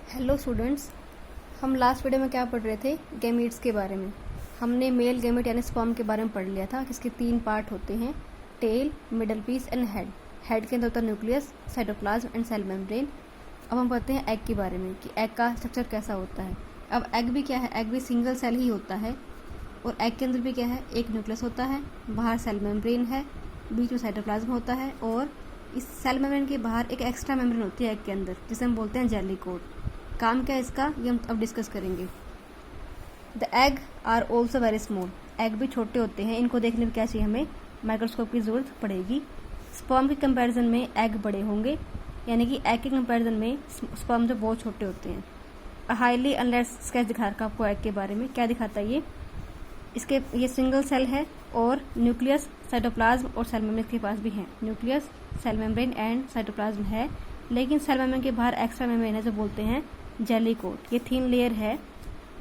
Hello students, हम last video में क्या पढ़ रहे थे? गैमीट्स के बारे में। हमने मेल गैमीट यानी स्पर्म के बारे में पढ़ लिया था, जिसके 3 पार्ट होते हैं: tail, middle piece and head. Head के अंदर होता है nucleus, cytoplasm and cell membrane. अब हम पढ़ते हैं एग के बारे में कि एग का स्ट्रक्चर कैसा होता है। अब एग भी क्या है? एग भी सिंगल सेल ही होता है और एग के अंदर भी क्या है? एक न्यूक्लियस होता है, बाहर सेल मेम्ब्रेन है, बीच में साइटोप्लाज्म होता है और इस सेल मेम्ब्रेन के बाहर एक एक्स्ट्रा मेम्ब्रेन होती है एग के अंदर, जिसे हम बोलते हैं जेली कोट। काम क्या है इसका, ये हम अब डिस्कस करेंगे। The egg are also very small. Egg भी छोटे होते हैं, इनको देखने में क्या चाहिए? हमें माइक्रोस्कोप की ज़रूरत पड़ेगी। स्पर्म के कंपैरिजन में एग बड़े होंगे, यानी कि एग के कंपैरिजन में स्पर्म जो बहुत छोटे होते हैं। हाईली अनलेस स्केच दिखा रखा आपको एग के बारे में। क्या दिखाता है ये सिंगल सेल है और न्यूक्लियस, साइटोप्लाज्म और सेल मेम्ब्रेन के पास भी है। Nucleus, cell membrane and cytoplasm है, लेकिन सेल मेम्ब्रेन के बाहर एक्स्ट्रा मेम्ब्रेन है जो बोलते हैं जेली कोट। ये थिन लेयर है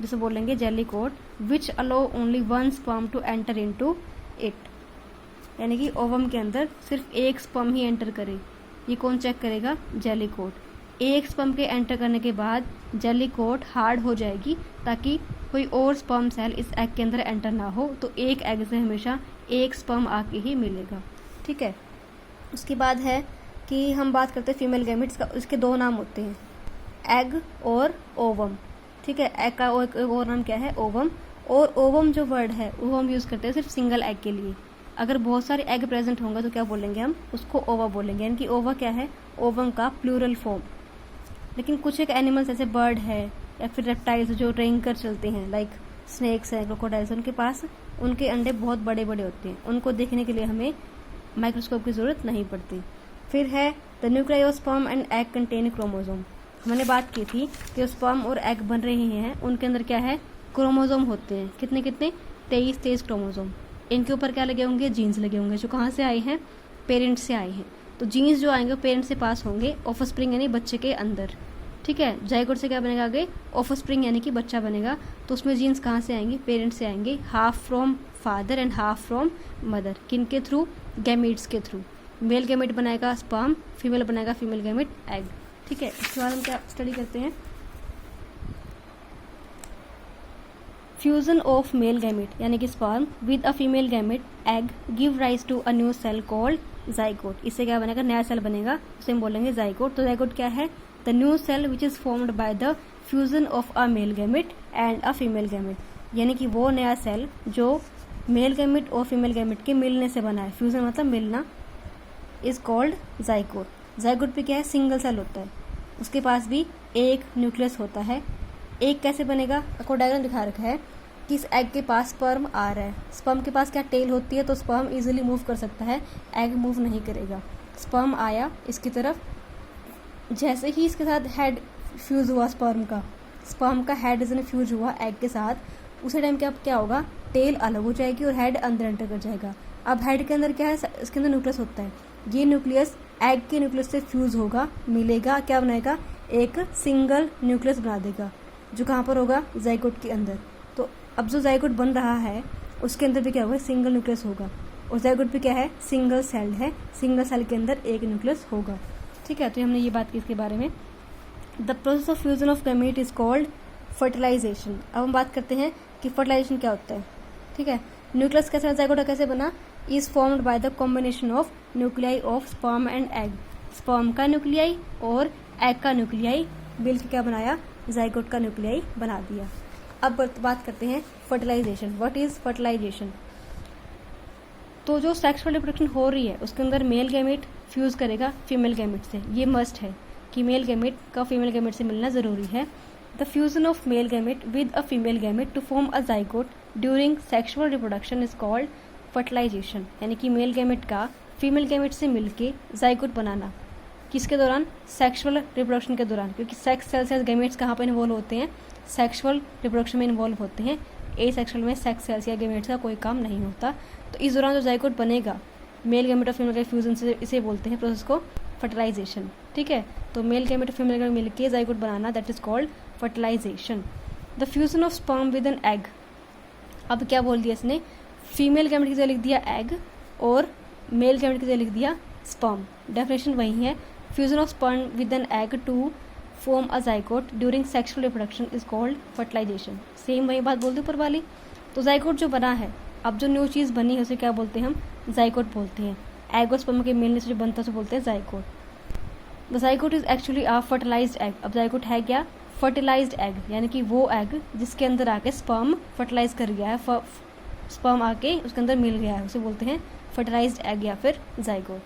जिसे बोलेंगे jelly coat, which allow only one sperm to enter into it. यानी कि ओवम के अंदर सिर्फ एक स्पर्म ही एंटर करे। ये कौन चेक करेगा? Jelly coat. एक स्पर्म के एंटर करने के बाद जेली कोट हार्ड हो जाएगी ताकि कोई और स्पर्म सेल इस एग के अंदर एंटर ना हो, तो एक एग से हमेशा एक स्पर्म आके ही मिलेगा। ठीक है। उसके बाद है कि हम बात करते हैं फीमेल गैमेट्स का। इसके 2 नाम होते हैं, एग और ओवम। ठीक है। एग का एक और नाम क्या है? ओवम। और ओवम जो वर्ड है वो हम यूज़ करते हैं सिर्फ सिंगल एग के लिए। अगर बहुत सारे एग प्रेजेंट होंगे तो क्या बोलेंगे? हम उसको ओवा बोलेंगे। यानी कि ओवा क्या है? ओवम का प्लूरल फॉर्म। लेकिन कुछ एक एनिमल्स ऐसे बर्ड है या फिर रेप्टाइल्स जो रेंग कर चलते हैं, लाइक स्नेक्स हैं, क्रोकोडाइल्स, उनके पास उनके अंडे बहुत बड़े बड़े होते हैं। उनको देखने के लिए हमें माइक्रोस्कोप की जरूरत नहीं पड़ती। फिर है the nuclei of sperm and egg contain chromosome. हमने बात की थी कि स्पर्म और एग बन रहे हैं, उनके अंदर क्या है? क्रोमोसोम होते हैं। कितने कितने? 23 क्रोमोसोम। इनके ऊपर क्या लगे होंगे? जीन्स लगे होंगे, जो कहाँ से आए हैं? पेरेंट्स से आए हैं। तो जीन्स जो आएंगे पेरेंट्स से पास होंगे ऑफस्प्रिंग यानी बच्चे के अंदर। ठीक है। जाइगोट से क्या बनेगा आगे? ऑफस्प्रिंग यानी कि बच्चा बनेगा। तो उसमें जीन्स कहाँ से आएंगे? पेरेंट्स से आएंगे। Half from father and half from mother. किन के थ्रू? गैमीट्स के थ्रू। मेल गैमेट बनाएगा स्पर्म, फीमेल बनाएगा फीमेल गैमेट एग। ठीक है। इसके बाद हम क्या स्टडी करते हैं? फ्यूजन ऑफ मेल गैमेट यानी कि sperm with a female gamete egg give rise to a new cell called zygote. इससे क्या बनेगा? नया सेल बनेगा, उसे हम बोलेंगे जाइगोट। तो जाइगोट क्या है? The new cell which is formed by the fusion of a male gamete and a female gamete. यानी कि वो नया सेल जो मेल गैमेट और फीमेल गैमेट के मिलने से बना है। फ्यूजन मतलब मिलना, इज कॉल्ड जाइगोट। जाइगोट पे क्या है? सिंगल सेल होता है, उसके पास भी एक न्यूक्लियस होता है। एक कैसे बनेगा? आपको डायग्राम दिखा रखा है कि इस एग के पास स्पर्म आ रहा है। स्पर्म के पास क्या टेल होती है, तो स्पर्म इजीली मूव कर सकता है, एग मूव नहीं करेगा। स्पर्म आया इसकी तरफ, जैसे ही इसके साथ हेड फ्यूज हुआ स्पर्म का हेड जैसे फ्यूज हुआ एग के साथ, उसी टाइम क्या होगा? टेल अलग हो जाएगी और हेड अंदर एंटर कर जाएगा। अब हेड के अंदर क्या है? इसके अंदर न्यूक्लियस होता है। ये न्यूक्लियस एग के न्यूक्लियस से फ्यूज होगा, मिलेगा, क्या बनाएगा? एक सिंगल न्यूक्लियस बना देगा, जो कहाँ पर होगा? जाइगोट के अंदर। तो अब जो जाइगोट बन रहा है उसके अंदर भी क्या होगा? सिंगल न्यूक्लियस होगा। और जाइगोट भी क्या है? सिंगल सेल है, सिंगल सेल के अंदर एक न्यूक्लियस होगा। ठीक है। तो हमने ये बात की इसके बारे में। The process of fusion of gamete is called fertilization. अब हम बात करते हैं कि फर्टिलाइजेशन क्या होता है। ठीक है। न्यूक्लियस कैसे, जाइगोट कैसे बना? Is formed by the combination of nuclei of sperm and egg. Sperm का न्यूक्लियाई और एग का न्यूक्लियाई मिलकर क्या बनाया? जाइगोट का न्यूक्लियाई बना दिया। अब बात करते हैं फर्टिलाइजेशन। What is fertilisation? तो जो सेक्सुअल रिप्रोडक्शन हो रही है उसके अंदर मेल गैमेट फ्यूज करेगा फीमेल गैमेट से। ये मस्ट है कि मेल गैमेट का फीमेल गैमेट से मिलना जरूरी है। The fusion of male gamete with a female gamete to form a zygote during sexual reproduction is called fertilization. यानी कि मेल गैमेट का फीमेल गैमेट से मिलके जाइगोट बनाना, किसके दौरान? सेक्सुअल रिप्रोडक्शन के दौरान। क्योंकि सेक्स सेल्स या गैमेट्स कहाँ पर इन्वॉल्व होते हैं? सेक्सुअल रिप्रोडक्शन में इन्वॉल्व होते हैं। ए सेक्सुअल में सेक्स सेल्स या गैमेट्स का कोई काम नहीं होता। तो इस दौरान जो जाइगोट बनेगा मेल गैमेट और फीमेल गैमेट फ्यूजन से, इसे बोलते हैं प्रोसेस को फर्टिलाइजेशन। ठीक है। तो मेल गैमेट और फीमेल गैमेट मिलकर जाइगोट बनाना, that is called fertilization. The fusion of sperm with an egg. अब क्या बोल दिया इसने? फीमेल गैमेट की जगह लिख दिया एग और मेल गैमेट की जगह लिख दिया स्पर्म। डेफिनेशन वही है। Fusion of sperm with an egg to form a zygote during sexual reproduction is called fertilization. Same वही बात बोल दी ऊपर वाली. तो जाइगोट जो बना है, अब जो न्यू चीज़ बनी है उसे क्या बोलते हैं हम? जाइगोट बोलते हैं. एग और स्पर्म के मिलने से जो बनता है उसे बोलते हैं zygote. The zygote is actually a fertilized egg. अब जाइगोट है क्या? फर्टिलाइज्ड एग, यानी कि वो एग जिसके अंदर आके स्पर्म फर्टिलाइज कर गया है, स्पर्म आके उसके अंदर मिल गया है, उसे बोलते हैं फर्टिलाइज्ड एग या फिर zygote.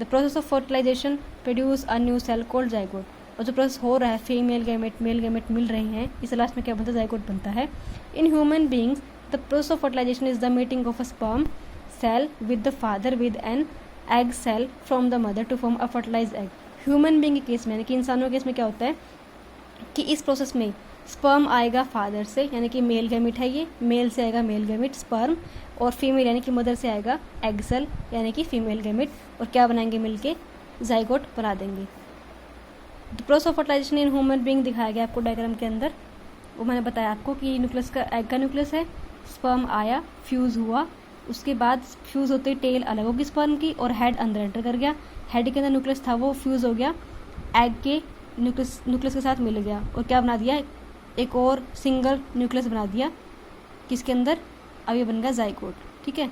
The process of fertilization produce a new cell called zygote. और जो प्रोसेस हो रहा है, फीमेल गैमेट मेल गैमेट मिल रहे हैं, इस लास्ट में क्या बनता है? जाइगोट बनता है. In human beings the process of fertilization is the meeting of a sperm cell with the father with an egg cell from the mother to form a fertilized egg. Human being के case में, यानी कि इंसानों के case में क्या होता है कि इस प्रोसेस में स्पर्म आएगा फादर से, यानी कि मेल गैमेट है ये, मेल से आएगा मेल गैमेट स्पर्म, और फीमेल यानी कि मदर से आएगा एग सेल यानी कि फीमेल गैमेट, और क्या बनाएंगे मिलके? जाइगोट बना देंगे. The process of fertilization in human being दिखाया गया आपको डायग्राम के अंदर. वो मैंने बताया आपको कि न्यूक्लियस का, एग का न्यूक्लियस है, स्पर्म आया, फ्यूज़ हुआ, उसके बाद फ्यूज़ होते ही टेल अलग होगी स्पर्म की और हेड अंदर एंटर कर गया. हेड के अंदर न्यूक्लियस था वो फ्यूज़ हो गया, एग के न्यूक्लियस के साथ मिल गया और क्या बना दिया? एक और सिंगल न्यूक्लियस बना दिया किसके अंदर? अब ये बन गया जाइगोट. ठीक है.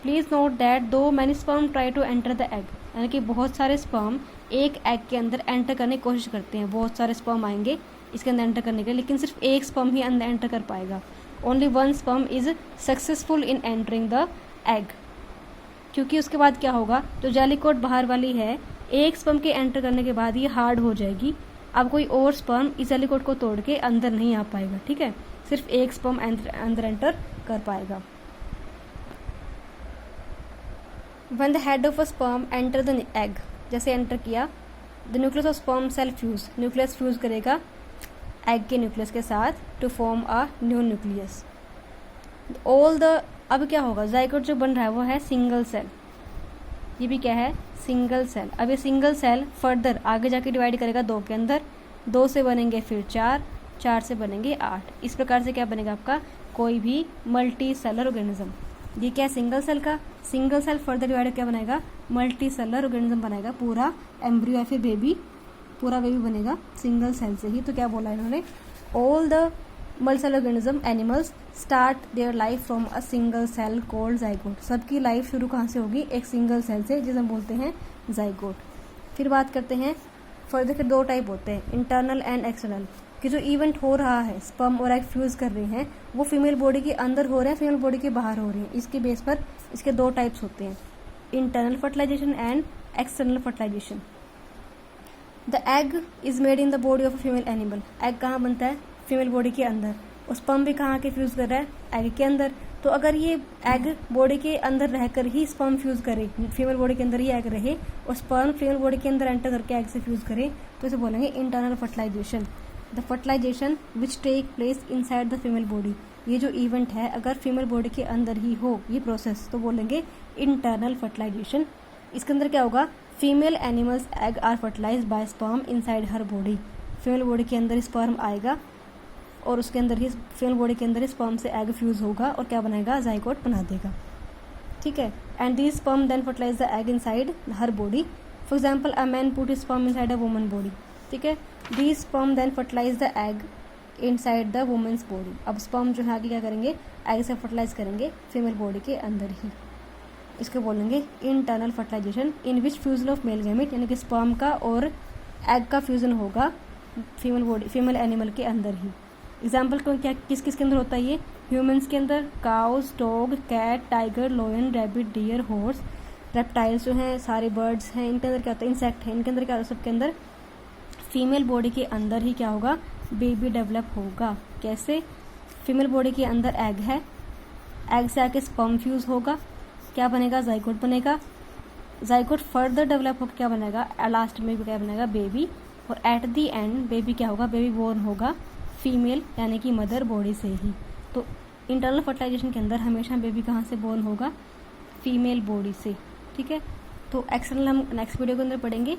Please note that though many sperm try to enter the egg, यानी कि बहुत सारे स्पर्म एक एग के अंदर एंटर करने की कोशिश करते हैं. बहुत सारे स्पर्म आएंगे इसके अंदर एंटर करने के लिए, लेकिन सिर्फ एक स्पर्म ही अंदर एंटर कर पाएगा. Only one sperm is successful in entering the egg. क्योंकि उसके बाद क्या होगा? जो जाइगोट बाहर वाली है, एक स्पर्म के एंटर करने के बाद ये हार्ड हो जाएगी. अब कोई और स्पर्म इस जाइगोट को तोड़ के अंदर नहीं आ पाएगा. ठीक है. सिर्फ एक स्पर्म अंदर एंटर कर पाएगा. When the head of a sperm enter the egg, जैसे एंटर किया, the nucleus of sperm cell fuse, nucleus fuse करेगा एग के न्यूक्लियस के साथ to form a new nucleus. All the, अब क्या होगा? जाइगोट जो बन रहा है वो है सिंगल सेल. ये भी क्या है? Single cell. अब ये सिंगल सेल फर्दर आगे जाके डिवाइड करेगा 2 के अंदर, 2 से बनेंगे फिर 4, 4 से बनेंगे 8. इस प्रकार से क्या बनेगा आपका? कोई भी मल्टी सेलर ऑर्गेनिज्म. ये क्या है? सिंगल सेल का. सिंगल सेल फर्दर डिवाइड क्या बनाएगा? मल्टी सेलर ऑर्गेनिज्म बनाएगा. पूरा एम्ब्रियो या फिर बेबी, पूरा बेबी बनेगा सिंगल सेल से ही. तो क्या बोला इन्होंने? All the multicellular organism animals start their life from a single cell called zygote. सबकी लाइफ शुरू कहाँ से होगी? एक सिंगल सेल से, जिसे हम बोलते हैं जाइगोट. फिर बात करते हैं फर्दर के 2 टाइप होते हैं, इंटरनल एंड एक्सटर्नल. कि जो इवेंट हो रहा है, स्पर्म और एग फ्यूज कर रहे हैं, वो फीमेल बॉडी के अंदर हो रहे हैं, फीमेल बॉडी के बाहर हो रहे हैं. इसके बेस पर इसके 2 टाइप्स होते हैं, internal fertilization and external fertilization. The egg is made in the body of a female animal. Egg कहाँ बनता है? फीमेल बॉडी के अंदर. और स्पर्म भी कहाँ के फ्यूज कर रहा है? एग के अंदर. तो अगर ये एग बॉडी के अंदर रहकर ही स्पर्म फ्यूज करे, फीमेल बॉडी के अंदर ही एग रहे और स्पर्म फीमेल बॉडी के अंदर एंटर करके एग से फ्यूज करे, तो इसे बोलेंगे internal fertilization. The fertilization which take place inside the female body. ये जो इवेंट है अगर फीमेल बॉडी के अंदर ही हो ये प्रोसेस, तो बोलेंगे इंटरनल फर्टिलाइजेशन. इसके अंदर क्या होगा? Female animals egg are fertilized by sperm inside her body. Female body के अंदर स्पर्म आएगा और उसके अंदर ही फीमेल बॉडी के अंदर स्पर्म से एग फ्यूज होगा और क्या बनाएगा? जाइगोट बना देगा. ठीक है. And this sperm then fertilize the egg inside her body. For example a man put sperm inside a woman body. ठीक है. This sperm then fertilize the egg inside the woman's body. अब sperm जो है आगे क्या करेंगे? Egg से fertilise करेंगे फीमेल बॉडी के अंदर ही. इसको बोलेंगे internal fertilization in which fusion of male gamete, यानी कि स्पर्म का और एग का फ्यूजन होगा फीमेल एनिमल के अंदर ही. एग्जाम्पल को क्या किस किस के अंदर होता है? ये ह्यूमंस के अंदर cows, dog, cat, tiger, lion, rabbit, deer, horse. Reptiles जो हैं सारे बर्ड्स हैं, इनके अंदर क्या होता है? इंसेक्ट है, इनके अंदर क्या होता है? सबके अंदर फीमेल बॉडी के अंदर ही क्या होगा? बेबी डेवलप होगा. कैसे? फीमेल बॉडी के अंदर एग है, एग से आके स्पर्म फ्यूज होगा, क्या बनेगा? जाइगोट बनेगा. जाइगोट फर्दर डेवलप होकर क्या बनेगा? लास्ट में क्या बनेगा? बेबी. और एट दी एंड बेबी क्या होगा? बेबी बोर्न होगा फीमेल यानी कि मदर बॉडी से ही. तो इंटरनल फर्टिलाइजेशन के अंदर हमेशा बेबी कहाँ से बोर्न होगा? फीमेल बॉडी से. ठीक है. तो एक्सटर्नल हम नेक्स्ट वीडियो के अंदर पढ़ेंगे.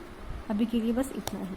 अभी के लिए बस इतना ही.